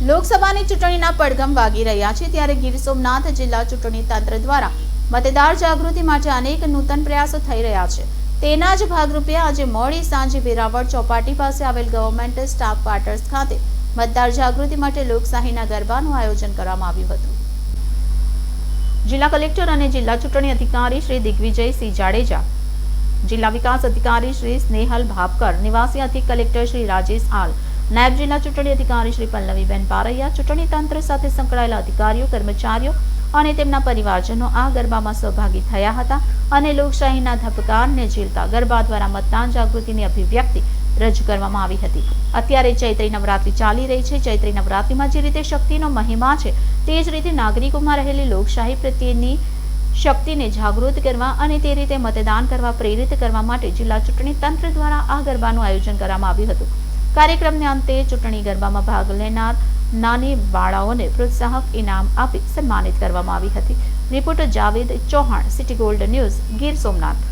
લોકસભાની ચૂંટણીના પડઘમ વાગી રહ્યા છે ત્યારે ગીર સોમનાથ જિલ્લા ચૂંટણી તંત્ર દ્વારા મતદાર જાગૃતિ માટે અનેક નૂતન પ્રયાસો થઈ રહ્યા છે। તેના જ ભાગરૂપે આજે મોડી સાંજે વેરાવળ ચોપાટી પાસે આવેલ ગવર્મેન્ટ સ્ટાફ ક્વાર્ટર્સ ખાતે મતદાર જાગૃતિ માટે લોકશાહીના ગરબાનું આયોજન કરવામાં આવ્યું હતું। જિલ્લા કલેક્ટર અને જિલ્લા ચૂંટણી અધિકારી શ્રી દિગ્વિજયસિંહ જાડેજા, જિલ્લા વિકાસ અધિકારી શ્રી સ્નેહલ ભાપકર, નિવાસી અધિક કલેક્ટર શ્રી રાજેશ આલ, નાયબ જિલ્લા ચૂંટણી અધિકારી શ્રી પલ્લવીબેન પારૈયા, ચૂંટણી તંત્ર સાથે સંકળાયેલા અધિકારીઓ, કર્મચારીઓ અને તેમના પરિવારજનો આ ગરબામાં સહભાગી થયા હતા અને લોકશાહીના ધબકારને ઝીલતા ગરબા દ્વારા મતદાન જાગૃતિની અભિવ્યક્તિ રજૂ કરવામાં આવી હતી। અત્યારે ચૈત્રી નવરાત્રી ચાલી રહી છે। ચૈત્રી નવરાત્રીમાં જે રીતે શક્તિનો મહિમા છે, તે જ રીતે નાગરિકોમાં રહેલી લોકશાહી પ્રત્યેની શક્તિને જાગૃત કરવા અને તે રીતે મતદાન કરવા પ્રેરિત કરવા માટે જિલ્લા ચૂંટણી તંત્ર દ્વારા આ ગરબાનું આયોજન કરવામાં આવ્યું હતું। કાર્યક્રમને અંતે ચૂંટણી ગરબામાં ભાગ લેનાર નાની બાળાઓને પ્રોત્સાહક ઇનામ આપી સન્માનિત કરવામાં આવી હતી। Reporter Javed Chauhan, city gold news, Gir Somnath.